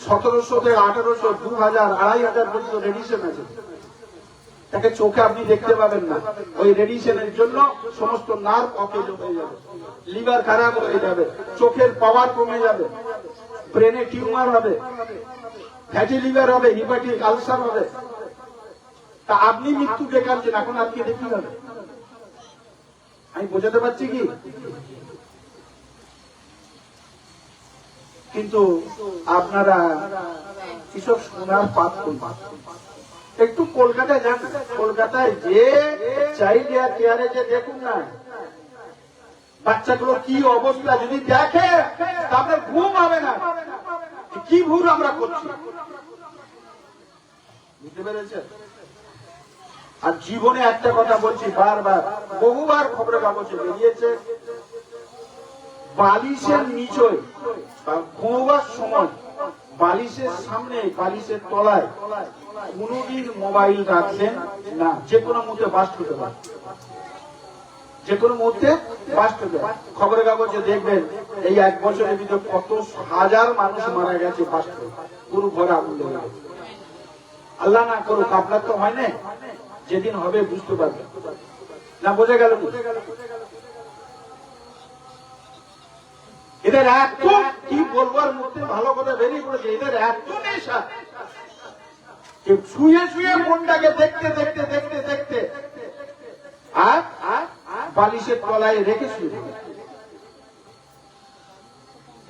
1700 থেকে 1800, 2000, 2500 পর্যন্ত রেডিয়েশন আছে। তাকে চোখে আপনি দেখতে পাবেন না, ওই রেডিয়েশনের জন্য সমস্ত নার্ভ অকেজ হয়ে যাবে, লিভার খারাপ হয়ে যাবে, চোখের পাওয়ার কমে যাবে, ব্রেনে টিউমার হবে, ফ্যাটি লিভার হবে, হিপাটিক আলসার হবে। তা আপনি মৃত্যু দেখাচ্ছেন, এখন আপনি দেখতে যাবেন। আমি বোঝাতে পারছি কি? কিন্তু আপনারা কিসব সোনার পাত করবেন। একটু কলকাতায় যান, কলকাতায় যে চাইল্ড কেয়ারে যে দেখুন না বাচ্চাগুলো কি অবস্থা, যদি দেখে তারপরে ঘুম হবে না, কি ভুল আমরা করছি, বুঝতে পেরেছেন? আর জীবনে একটা কথা বলছি বারবার, বহুবার খবরের কাগজে বেরিয়েছে, বালিশের নিচে ঘুমোবার সময় বালিশের সামনে, বালিশের তলায় কোনদিন মোবাইল রাখবেন না, যে কোনো মুহূর্তে বাস্ট হতে পারে, যে কোনো মুহূর্তে বাস্ট হতে পারে। খবরের কাগজে দেখবেন এই 1 বছরের ভিতরে কত হাজার মানুষ মারা গেছে বাস্ট হয়ে, পুরো ঘরে আগুন লেগে গেছে। আল্লাহ না করুক, আপনার তো হয় না, যেদিন হবে বুঝতে পারবেন না। বোঝা গেল? এদের এত কি বলবার মধ্যে ভালো করে বেরিয়ে পড়েছে, এদের এত নেশা, শুয়ে শুয়ে মনটাকে দেখতে দেখতে দেখতে দেখতে আর বালিশের তলায় রেখে শুয়ে।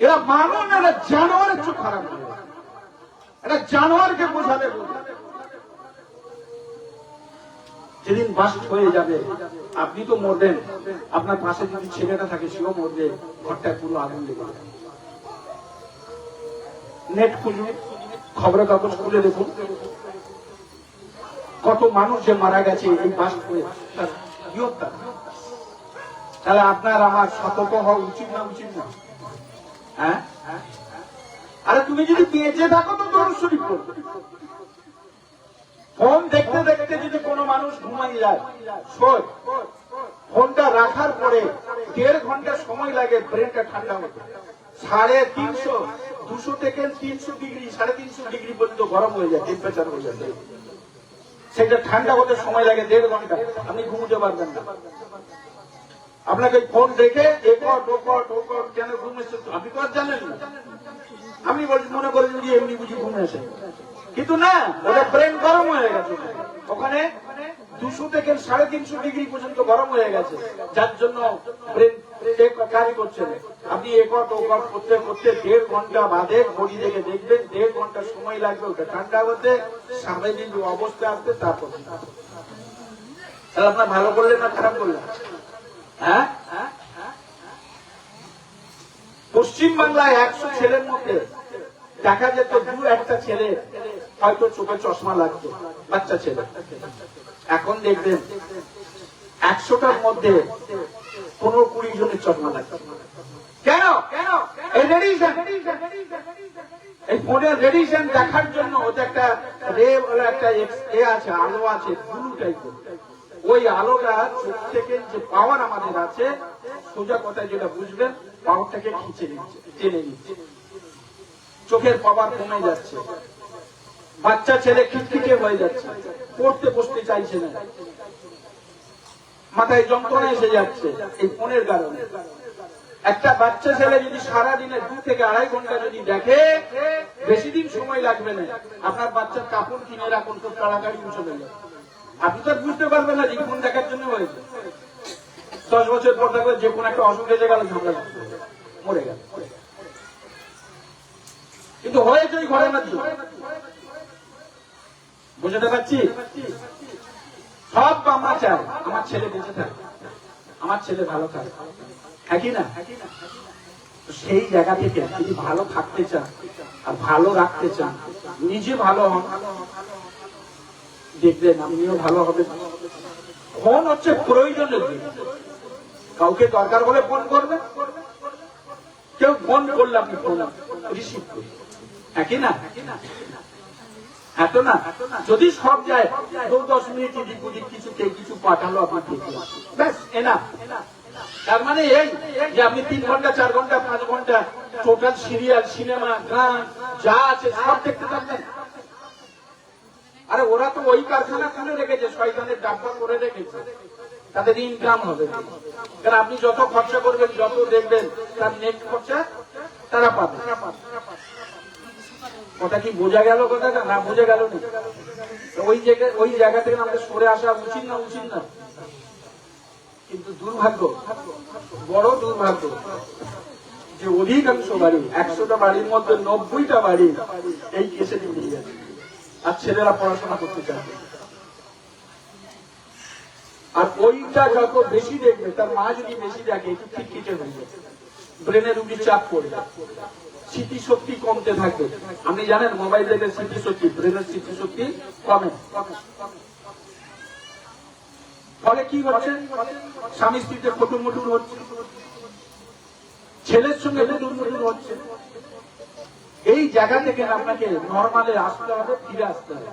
এরা মানুষ না, এরা জানোয়ারের চোখ খারাপ হয়ে, এটা জানোয়ারকে বোঝাবে। যেদিন বাস্ট হয়ে যাবে আপনি তো মরবেন, আপনার পাশে যদি ছেলেটা থাকে সেও মরবে, ঘরটায় পুরো আগুন লেগে যাবে। নেট খুলুন, খবরের কাগজ খুলে দেখুন, কত মানুষ যে মারা গেছে এই বাস্ট হয়ে। তাহলে আপনার আমার সতর্ক হওয়া উচিত না, উচিত না? হ্যাঁ, আরে তুমি যদি বেঁচে থাকো তো দরুদ শরীফ পড়বে। ফোন দেখতে দেখতে যদি কোনো মানুষ ঘুমাই যায়, ফোনটা রাখার পরে 1.5 ঘন্টা সময় লাগে ব্রেনটা ঠান্ডা হতে। 350, 200 থেকে 300 ডিগ্রি, 350 ডিগ্রি পর্যন্ত গরম হয়ে যায়, টেম্পারেচার হয়ে যায়। সেটা ঠান্ডা হতে সময় লাগে 1.5 ঘন্টা, আপনি ঘুমোতে পারবেন না। আপনাকে ফোন দেখে কেন ঘুম এসে আপনি তো আর জানেন না, আপনি মনে করেন যে এমনি বুঝি ঘুম এসে, কিন্তু না, ওটা ব্রেন গরম হয়ে গেছে, ওখানে 200 থেকে 350 ডিগ্রি পর্যন্ত গরম হয়ে গেছে, যার জন্য ব্রেন কাজ করছে না। আপনি করতে করতে 1.5 ঘন্টা বাদে ঘড়ি দেখে দেখবেন 1.5 ঘন্টা সময় লাগবে ওটা ঠান্ডা হতে, স্বাভাবিক অবস্থা আসতে। তারপর আপনার ভালো করলেন না খারাপ করলেন? হ্যাঁ, পশ্চিম বাংলায় 100 ছেলের মধ্যে দেখা যেত 2-1টা ছেলে হয়তো চোখে চশমা লাগতো, বাচ্চা ছেলে। এখন দেখবেন 100টার মধ্যে 15-20 জনের চশমা লাগতো। কেন? এই রেডিয়েশন, এই ফোনের রেডিয়েশন দেখার জন্য ওদের একটা রে বলে একটা আছে, আলো আছে, ব্লু টাইপের। ওই আলোটা চোখ থেকে যে পাওয়ার আমাদের আছে, সোজা কথায় যেটা বুঝবেন, পাওয়ারটাকে খিঁচে নিচ্ছে, টেনে নিচ্ছে, চোখের পাওয়ার কমে যাচ্ছে, বাচ্চা ছেলে খিটখিটে হয়ে যাচ্ছে, পড়তে বসতে চাইছে না, মাথায় যন্ত্রণা এসে যাচ্ছে এই ফোনের কারণে। একটা বাচ্চা ছেলে যদি সারাদিনে 2 থেকে 2.5 ঘন্টা যদি দেখে, বেশি দিন সময় লাগবে না, আপনার বাচ্চার কাপড় কিনে রাখুন, খুব তাড়াতাড়ি মুছে দেবে। আপনি তো বুঝতে পারবেন না যে ফোন দেখার জন্য হয়েছে। 10 বছর পর থাকলে যে কোনো একটা অসুখ এসে গেল, ঝগড়া মরে গেল, কিন্তু হয়েছে ওই ঘটনার জন্য। বুঝতে পারছি? সব আমরা চাই আমার ছেলে বেঁচে থাকে, আমার ছেলে ভালো থাকে, হ্যাঁ কি না? সেই জায়গা থেকে যদি ভালো থাকতে চান আর ভালো রাখতে চান, নিজে ভালো হন, দেখবেন আপনিও ভালো হবে। ফোন হচ্ছে প্রয়োজনের জিনিস, কাউকে দরকার বলে ফোন করবেন, কেউ ফোন করলে আপনি ফোন রিসিভ করবেন, একই না? এত না, যদি সব যায় 10 মিনিট এদিক ওদিক কিছু পাঠালো আপনি দেখলেন, ব্যাস এনা। তার মানে এই যে আপনি 3 ঘন্টা 4 ঘন্টা 5 ঘন্টা টোটাল সিরিয়াল, সিনেমা, গান যা আছে সব দেখতে থাকবেন। আরে ওরা তো ওই কারখানা খুলে রেখেছে, শয়তানের ডাব্বা করে রেখেছে, তাদের ইনকাম হবে। কারণ আপনি যত খরচা করবেন, যত দেখবেন, তার নেট খরচা তারা পাবে। কথা কি বোঝা গেল? কথাটা না বোঝা গেল না? ওই জায়গা থেকে আমাদের সরে আসা উচিত না? উচিত না। কিন্তু দুর্ভাগ্য, বড় দুর্ভাগ্য যে অধিকাংশ বাড়ি, 100টা বাড়ির মধ্যে 90টা বাড়ি এই কেসে নিয়ে গেছে। আর ছেলেরা পড়াশোনা করতে চায়, আর ওইটা যত বেশি দেখবে, তার মা যদি বেশি দেখে একটু খিটখিটে হয়ে যাবে, ব্রেনের রুগী চাপ পড়ে, স্মৃতিশক্তি কমতে থাকবে। আপনি জানেন মোবাইল দেখে স্মৃতিশক্তি, ব্রেনের স্মৃতিশক্তি কমে। ফলে কি হচ্ছে? স্বামী স্ত্রীতে কটুর মটুর হচ্ছে, ছেলের সঙ্গে কটুর মটুর হচ্ছে। এই জায়গা থেকে আপনাকে নর্মালে আসতে হবে, ফিরে আসতে হবে,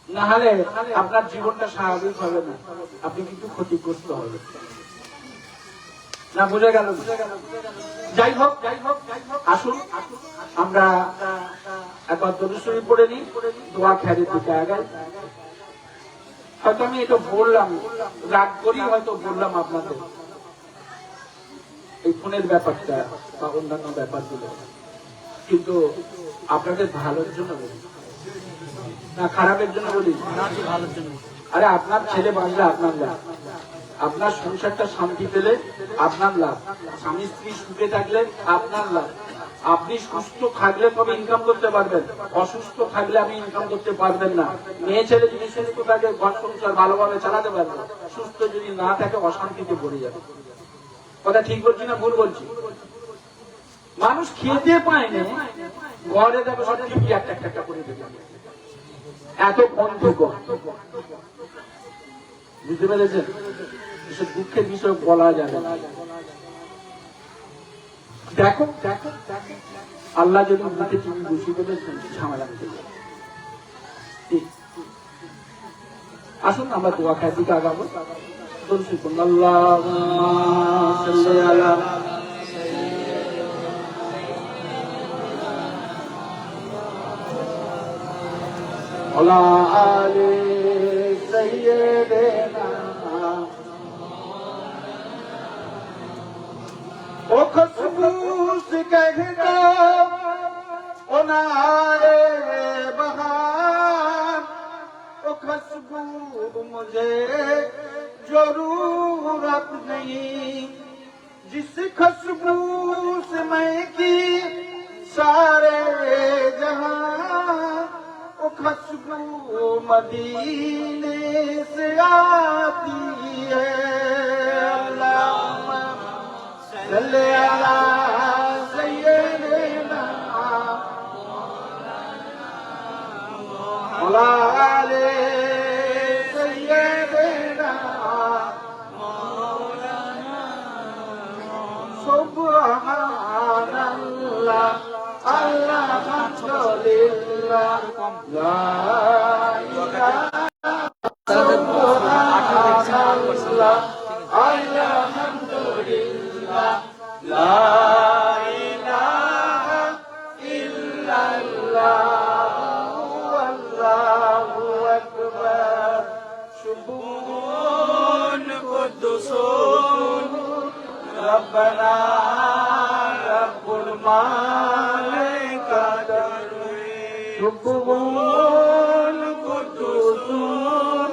না হলে আপনার জীবনটা স্বাভাবিক হবে না, আপনি কিন্তু ক্ষতিগ্রস্ত হবে। না বোঝা গেল? যাই হোক, আসুন আমরা একবার দরুদ শরীফ পড়ে নিই, দোয়া খেয়ালের দিকে আগাই। হয়তো আমি এটা বললাম, রাগ করি হয়তো বললাম আপনাদের এই ফোনের ব্যাপারটা বা অন্যান্য ব্যাপারগুলো, কিন্তু আপনাদের ভালোর জন্য বলি না খারাপের জন্য বলি? ভালোর জন্য। আরে আপনার ছেলে বাঁচলে আপনার লাভ, আপনার সংসারটা শান্তি পেলে আপনার লাভ, স্বামী স্ত্রী সুখে থাকলে আপনার লাভ। আপনি সুস্থ থাকলে তবে ইনকাম করতে পারবেন, অসুস্থ থাকলে আপনি ইনকাম করতে পারবেন না। মেয়ে ছেলে যদি সুস্থ থাকে ঘর সংসার ভালোভাবে চালাতে পারবে, সুস্থ যদি না থাকে অশান্তিতে পড়ে যাবে। কথা ঠিক বলছি না ভুল বলছি? মানুষ খেতে পায় না, ঘরে দেখো সব টিভি একটা করে দেবে, এত বন্ধ। বুঝতে পেরেছেন? এসব দুঃখের বিষয় বলা যাবে না। দেখো আল্লাহ যদি মুখে তুমি বসিয়ে দেবেন, ঝামেলা হতে পারে। আসুন আমরা দোয়া খায় দিকে আগাবো। ओ खुशबू से कहता ओ नारे बहार, ओ खुशबू मुझे जरूरत नहीं, जिस खुशबू से मैं की सारे जहां, ओ खुशबू मदीने से आती है। सल्ले अला सय्यिदना मौला अली सय्यिदना सुबहानल्लाह अल्हम्दुलिल्लाह ला इलाहा सुबहानल्लाह अल्हम्दुलिल्लाह ला इलाहा इल्लल्लाह अल्लाहु अकबर। सुबून कुद्दुसून रब्बना रब्बुल मालिकात, सुबून कुद्दुसून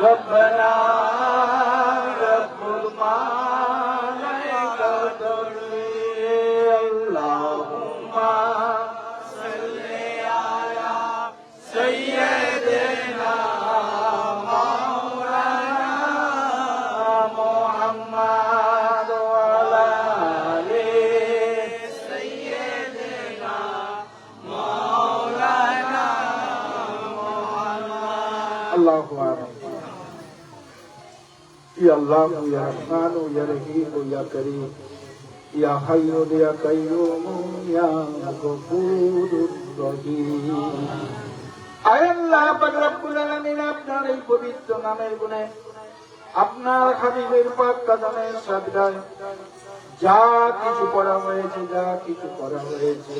रब्बना रब्बुल मालिकात। अल्लाहुम्मा सल्ली अला सय्यिदिना मौलाना मुहम्मद व अला आलि सय्यिदिना मौलाना मुहम्मद। अल्लाहु अकबर। या अल्लाह या रहमान या रहीम या करीम या हय्यु या कय्यूम या गफूर রহিম। আয় আল্লাহ পাক রব্বুল আলামিন, আপনার এই পবিত্র নামের গুণে, আপনার হাবিবের পাক কদমের সাদগায় যা কিছু করা হয়েছে, যা কিছু করা হয়েছে,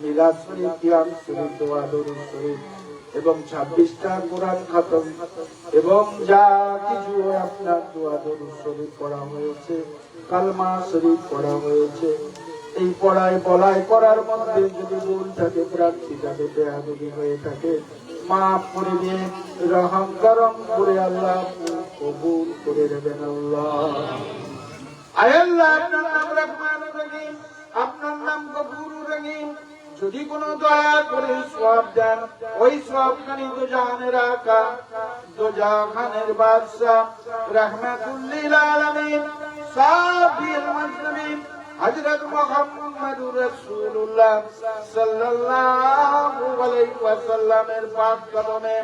মিলাদ শরীফ, কিয়াম শরীফ, দোয়া দরুদ শরীফ এবং 26টা কোরআন খতম এবং যা কিছু আপনার দোয়া দরুদ শরীফ করা হয়েছে, কালমা শরীফ করা হয়েছে, এই পড়ায় বলায় করার মধ্যে যদি ভুল থাকে, প্রার্থী থাকে, বেয়াদবি হয়ে থাকে, মাফ করে দিয়ে রহম করম করে আল্লাহ কবুল করে দেবেন আল্লাহ। আয় আল্লাহ, আপনার নাম রহমান রহিম, আপনার নাম গফুর রহিম। যদি কোনো দয়া করে সওয়াব দেন, ওই সওয়াবখানি দুজাহানের আকা, দুজাহানের বাদশা, রাহমাতুল লিল আলামিন, সাফিউল মুসলিমিন হযরত মুহাম্মদুর রাসূলুল্লাহ সাল্লাল্লাহু আলাইহি ওয়াসাল্লামের পাক কদমে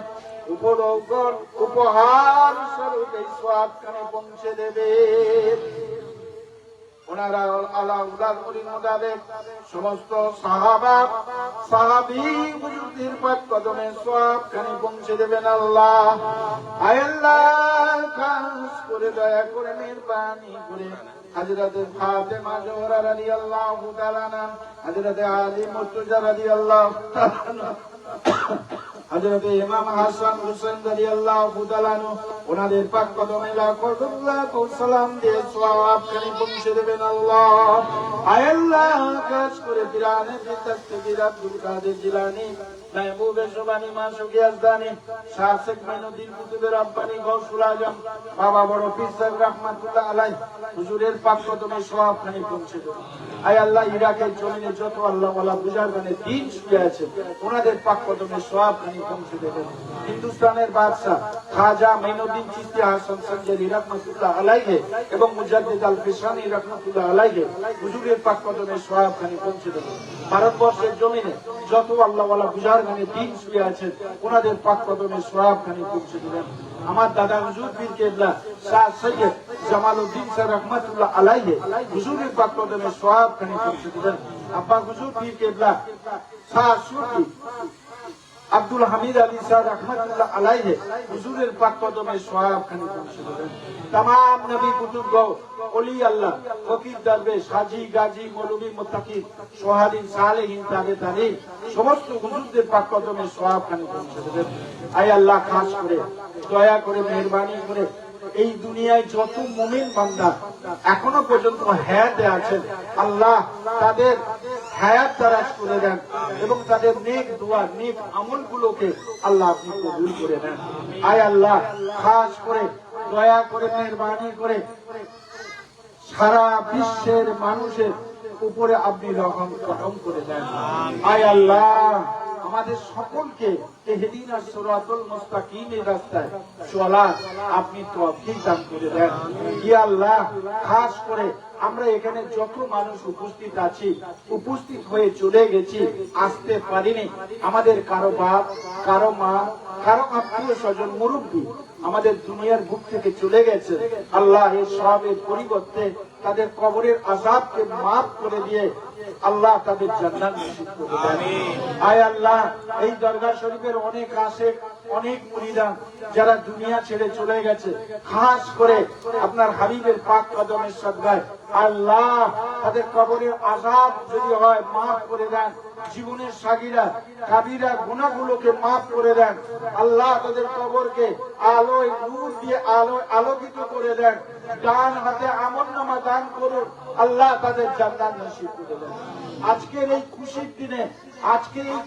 উপহার স্বরূপ এই সওয়াবখানি পৌঁছে দেবে। ওনারা আল্লাহর মোতাবেক সমস্ত সাহাবা সাহাবী বুজুর্গদের পাক কদমে সওয়াবখানি পৌঁছে দেবেন আল্লাহ। আয় আল্লাহ, খাস করে দয়া করে মেহেরবানি করে হযরত ফাতেমা জোহরা রাদিয়াল্লাহু তাআলা আনহা, হযরত আলী মুর্তজা রাদিয়াল্লাহু তাআলা আনহু, হযরত ইমাম হাসান হুসাইন রাদিয়াল্লাহু তাআলা আনহু, ওনাদের পাক কদমে লাখো লাখো সালাম দিয়ে সওয়াবখানি পৌঁছে দেবেন আল্লাহ। আয় আল্লাহ, খাস করে পিরানে তাসবির আব্দুল কাদের জিলানী, महबूब सुबानी माशुकी अज़दानी, शाह शेख मोइनुद्दीन कुतुबे रब्बानी, गौसुल आजम बाबा बड़ पीर साहेब रहमतुल्लाह अलैह হুজুরের পাক কদমে সওয়াবখানি পৌঁছে দেন। আয় আল্লাহ, ইরাকের জমিনে যত আল্লাহ ওয়ালা বুজুর্গানে দ্বীন শুয়ে আছে, ওনাদের পাক কদমে সওয়াবখানি পৌঁছে দেবেন। হিন্দুস্তানের বাদশা খাজা মোইনুদ্দিন চিশতি হাসান সঞ্জারি রহমতুল্লাহ আলাইহি এবং মুজাদ্দিদ আল ফিসানি রহমতুল্লাহ আলাইহি হুজুরের পাক কদমে সওয়াবখানি পৌঁছে দেবেন। ভারতবর্ষের জমিনে যত আল্লাহ ওয়ালা বুজুর্গানে দ্বীন শুয়ে আছেন, ওনাদের পাক কদমে সওয়াবখানি পৌঁছে দেবেন। আমার দাদা হুজুর পীর কেবলা শাহ সৈয়দ জামালউদ্দিন সাহেব রহমতুল্লাহ আলাইহি হুজুরের পাক কদমে সওয়াবখানি পৌঁছে দেবেন। আব্বা হুজুর পীর কেবলা শাহ সুফি আব্দুল হামিদ আলী সাহেব রহমতুল্লাহ আলাইহি হুজুরের পাক কদমে সওয়াবখানি পৌঁছে দেবেন। तमाम नबी कुतुब ওলি আল্লাহ, ফকির দরবেশ, হাজী গাজী মৌলভী মুত্তাকি সোহাদী সালেহীন তাবেঈন সমস্ত হুজুরদের পাক কদমে সওয়াবখানি পৌঁছে দেবেন। আয় আল্লাহ, খাস করে দয়া করে মেহেরবানি করে এই দুনিয়ায় যত মুমিন বান্দা এখনো পর্যন্ত হায়াতে আছেন, আল্লাহ তাদের হায়াত দারাজ করে দেন এবং তাদের নেক দোয়া নেক আমলগুলোকে আল্লাহ আপনি কবুল করে নেন। আয় আল্লাহ, খাস করে দয়া করে মেহেরবানি করে সারা বিশ্বের মানুষের উপরে আপনি রহম করম করে দেন। আয় আল্লাহ, আমাদের সকলকে ইহদিনাস সিরাতাল মুস্তাকিমের রাস্তায় চলার আপনি তৌফিক দান করে দেন। ইয়া আল্লাহ, খাস করে আমরা এখানে যত মানুষ উপস্থিত আছি, উপস্থিত হয়ে চলে গেছি, আসতে পারিনি, আমাদের কারো বাপ, কারো মা, কারো আত্মীয় স্বজন মুরব্বী আমাদের দুনিয়ার বুক থেকে চলে গেছে, আল্লাহ এই সবের পরিবর্তে তাদের কবরের আযাবকে মাফ করে দিয়ে আল্লাহ তাদের জান্নাত নসিব করে দেন। আয় আল্লাহ, এই দরগা শরীফের অনেক আশিক, অনেক মুরিদান যারা দুনিয়া ছেড়ে চলে গেছে, খাস করে আপনার হাবিবের পাক কদমের সাদগায় আল্লাহ তাদের কবরের আযাব যদি হয় মাফ করে দেন, জীবনের সাগীরা কাবীরা গুনাহগুলোকে মাফ করে দেন, আল্লাহ তাদের কবরকে আলোয় নূর দিয়ে আলোকিত করে দেন, ডান হাতে আমলনামা দান করুন, আল্লাহ তাদের জান্নাত নসিব করে দেন। আজকের এই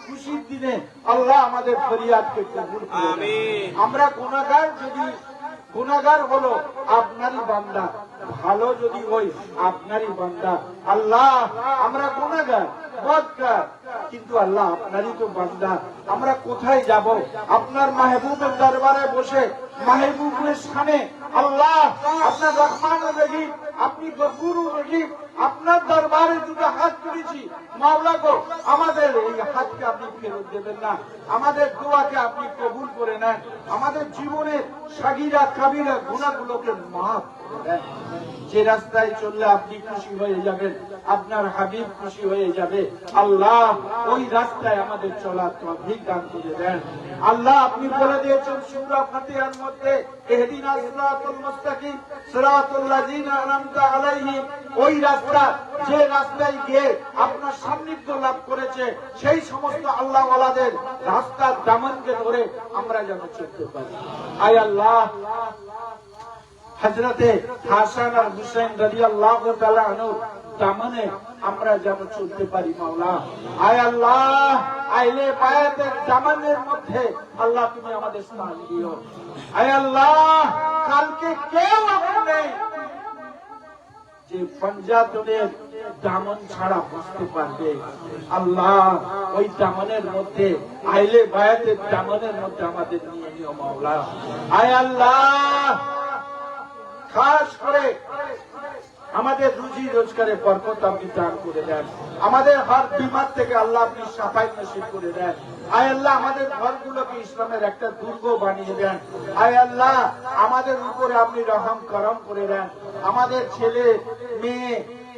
খুশির দিনে আল্লাহ আমাদের ফরিয়াদকে কবুল করে নেন। আমরা গুনাহগার, যদি গুনাহগার হলো আপনারই বান্দা, ভালো যদি হই আপনারই বান্দা। আল্লাহ, আমরা গুনাহগার বদকার, কিন্তু আল্লাহ আপনারই তো বান্দা। আমরা কোথায় যাব? আপনার মাহবুবের দরবারে বসে মাহবুবের সামনে আল্লাহ আপনার রহমান রহিম, আপনি গফুর রহিম, আপনার দরবারে দুটো হাত তুলেছি, মাওলা গো আমাদের এই হাতকে আপনি ফেরত দেবেন না, আমাদের দোয়াকে আপনি কবুল করে নেন, আমাদের জীবনের সাগীরা কাবীরা গুনাহগুলোকে মাফ করে দেন। যে রাস্তায় চললে আপনি খুশি হয়ে যাবেন, আপনার হাবিব খুশি হয়ে যাবে, আল্লাহ ওই রাস্তায় আমাদের চলার তৌফিক দান করে দেন। আল্লাহ আপনি বলে দিয়েছেন সূরা ফাতিহার মধ্যে, ইহদিনাস সিরাতাল মুস্তাকিম সিরাতাল লাযিনা আনআমতা আলাইহিম, ওই রাস্তা যে রাস্তায় গিয়ে আপনার সান্নিধ্য লাভ করেছে সেই সমস্ত আল্লাহ ওয়ালাদের রাস্তার দামানকে ধরে আমরা যেন চলতে পারি। আয় আল্লাহ, হযরতে হাসান আর হুসাইন রাদিয়াল্লাহু তাআলা আনহু দামানে আমরা যেন চলতে পারি মাওলা। আয় আল্লাহ, আইলে বায়াতের দামানের মধ্যে আল্লাহ তুমি আমাদের স্থান দিও। আয় আল্লাহ, কালকে কেউ আপনি যে পঞ্জাতনের দামন ছাড়া বুঝতে পারবে, আল্লাহ ওই দামনের মধ্যে আইলে বায়াতের দামনের মধ্যে আমাদের নিয়ে নিও মাওলা। আয় আল্লাহ, খাস করে আমাদের রুজি রোজগারে বরকত আপনি দান করে দেন। আমাদের হর বিমার থেকে আল্লাহ আপনি সাফাই নসিব করে দেন। আয় আল্লাহ, আমাদের ঘরগুলোকে ইসলামের একটা দুর্গ বানিয়ে দেন। আয় আল্লাহ, আমাদের উপরে আপনি রহম করম করে দেন। আমাদের ছেলে মেয়ে,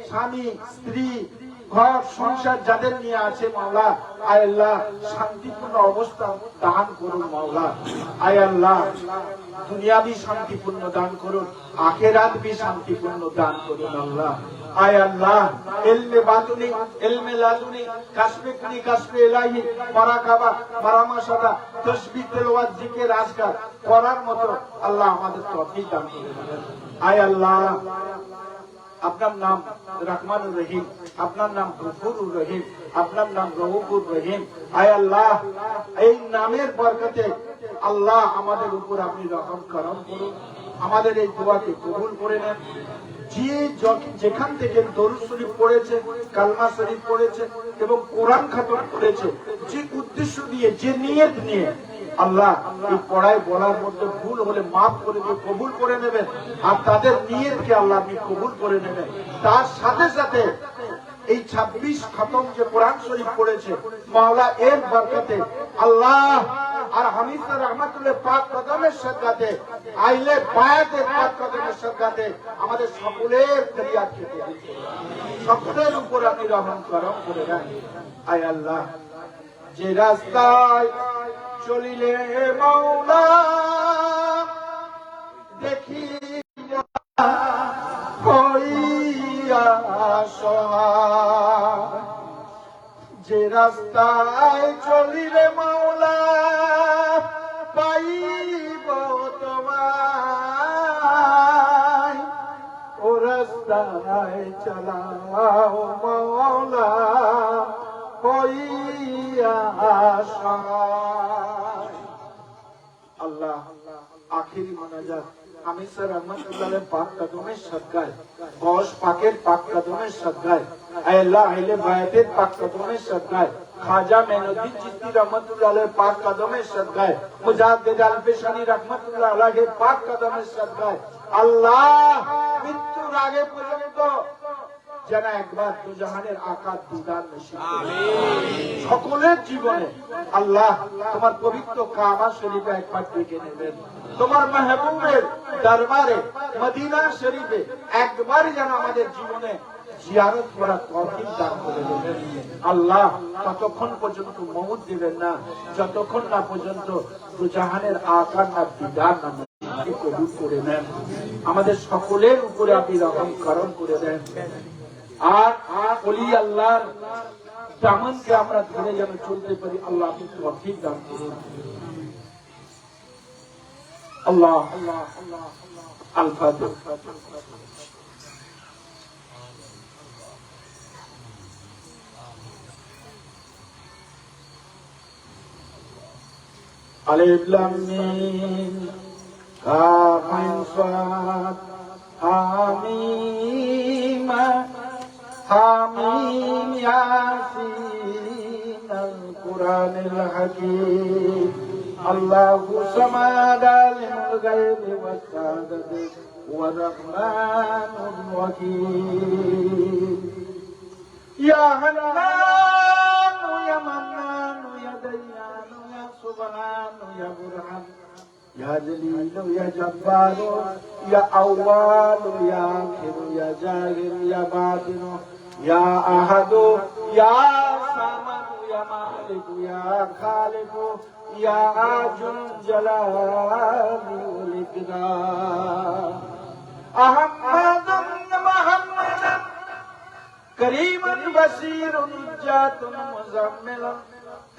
স্বামী স্ত্রী, ঘর সংসার যাদের নিয়ে আছে মাওলা, আয় আল্লাহ শান্তিপূর্ণ অবস্থা দান করুন মাওলা। আয় আল্লাহ, দুনিয়াবি শান্তিপূর্ণ দান করুন, আখিরাত বি শান্তিপূর্ণ দান করুন আল্লাহ। আয় আল্লাহ, ইলমে বাতুনি, ইলমে লাদুনি, কাশফে কুনি, কাশফে ইলাহি, মারাকাবা, মারামাশাদা, তাসবিহ, তেলাওয়াত, জিকির, আজকার করার মতো আল্লাহ আমাদের তৌফিক দান করুন। আয় আল্লাহ, আপনার নাম রহমানুর রহিম, আপনার নাম গফুরুর রহিম, আপনার নাম রউফুর রহিম। আয় আল্লাহ, এই নামের বরকতে আল্লাহ আমাদের উপর আপনি রহম করম করুন, আমাদের এই দোয়াকে কবুল করে নেন। যে যেখান থেকে দরুদ শরীফ পড়েছে, কালমা শরীফ পড়েছে এবং কোরআন খতম করেছে, যে উদ্দেশ্য নিয়ে, যে নিয়ত নিয়ে, আল্লাহ এই পড়ায় বলার মধ্যে ভুল হলে মাফ করে দিয়ে কবুল করে নেবেন। আর তাদের নিয়তকে আল্লাহ আপনি কবুল করে নেবেন। তার সাথে সাথে এই 26 খতম যে কোরআন শরীফ পড়েছে মাওলা, এর বরকতে আল্লাহ আর হামিদ রহমাতুল্লাহ পাক কদমের সাদকাতে, আইলে বায়াতের পাক কদমের সাদকাতে আমাদের সকলের ফরিয়াদ কেটে দিন, সকলের উপর আপনি রহম করম করে দেন। আয় আল্লাহ, যে রাস্তায় চলিলে মাওলা দেখি হইয়া সহায়, যে রাস্তায় চলিলে মাওলা পাইব তোমায়, ও রাস্তায় চালাও মাওলা হইয়া সহায়। আল্লাহ, আখিরি মোনাজাত হামিদ স্যার রহমাতুল্লাহ পাক কদমের সদকায়, গৌস পাকের পাক কদমের সদকায়, আয় আল্লাহ আহলে বায়াতের পাক কদমের সদকায়, খাজা মেনুদ্দিন চিশতি রহমাতুল্লাহ পাক কদমের সদকায়, মুজাদ্দিদ আল-পেশানি রহমাতুল্লাহ আলাইহি পাক কদমের সদকায়, আল্লাহ মৃত্যুর আগে পর্যন্ত যেন একবার দুজাহানের আকার দিদার নসিব করে সকলের জীবনে। আল্লাহ তোমার পবিত্র কাবা শরীফে একবার ডেকে নেবেন, তোমার মেহবুবের দরবারে মদিনা শরীফে একবার যেন আমাদের জীবনে জিয়ারত করার তৌফিক দান করে দেবেন। আল্লাহ ততক্ষণ পর্যন্ত মওত দিবেন না যতক্ষণ না পর্যন্ত দুজাহানের আকার না দিদার না কবুল করে নেন। আমাদের সকলের উপরে আপনি রহম করম করে দেন। আর ওলি আল্লাহর দামনকে আমরা ধরে যেন চলতে পারি, আল্লাহ আপনি তৌফিক দান করুন। আল্লাহ আল-ফাতিহা। আলিফ লাম মিম কাফ আইন সাদ হামিম হামিম ইয়াসিন আল কুরআনিল হাকীম আল্লাহু সামাদ আলিমুল গায়বি ওয়াস শাহাদাতি ওয়া রাহমানুর রহিম। ইয়া হান্নান ইয়া মান্নান ইয়া দাইয়ান ইয়া সুবহান ইয়া বুরহান या जलील या जब्बार या अव्वल या आखिर या जाहिर या बातिन या अहद या समद या मालिक या खालिक या जुल जलाल वल इकराम अहमदुन मुहम्मदन करीमन बसीरुन जातुन मुज़म्मिलन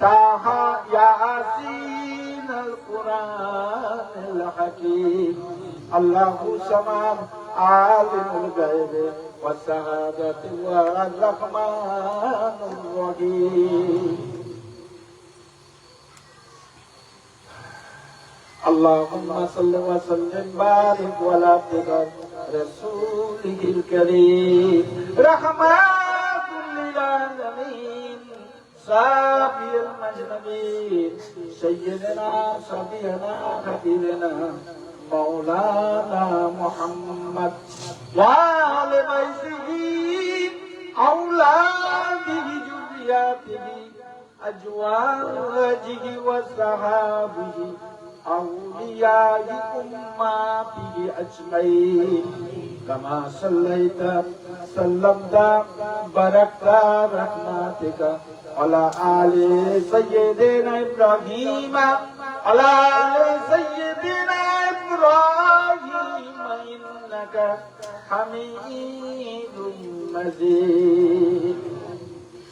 ताहा यासीन अल कुरान अल हकीम अल्लाहु समाद आलिमुल गैब व शहादत व रहमानुर रहीम अल्लाहुम्मा सल्लि व सल्लिम बारिक वला तुदर रसूलिल करीम रहमातुल लिल आलमीन साफिल मजनबीन सय्यदना सफीना हबीबना मौलाना मुहम्मद वाले बैतिही औलादिही जुर्रियतिही अजवाजिही व सहाबिही औलियाई उम्मतिही अजमईन कमा सल्लैता सल्लमता बरकता रहमतिका अला आले सय्यदिना इब्राहीम अला आले सय्यदिना इब्राहीम इन्नका हमीदुम मजीद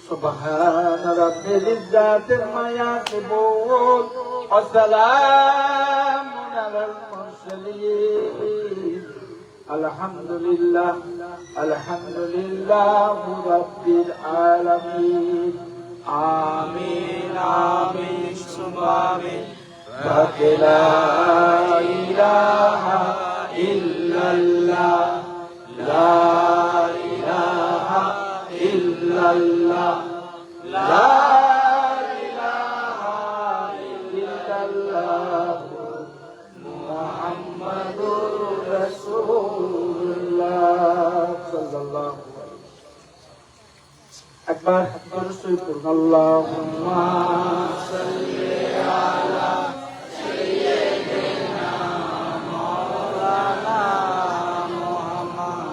सुब्हान रब्बिल इज्जति अम्मा यसिफून व सलामुन अलल मुरसलीन अल्हम्दुलिल्लाह रब्बिल आलमीन आमीन आमीन सुम्मा आमीन ला इलाहा इल्लल्लाह ला इलाहा इल्लल्लाह ला इलाहा इल्लल्लाह मुहम्मदुर रसूलुल्लाह सल्लल्लाहु একবার দরুদ পড়ুন আল্লাহুম্মা সাল্লি আলা সাইয়্যিদিনা মাওলানা মুহাম্মদ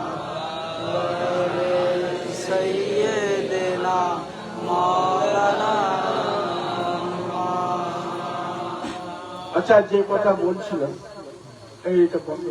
সাইয়্যিদিনা মাওলানা আচ্ছা যে কথা বলছিলাম এইটা বন্ধ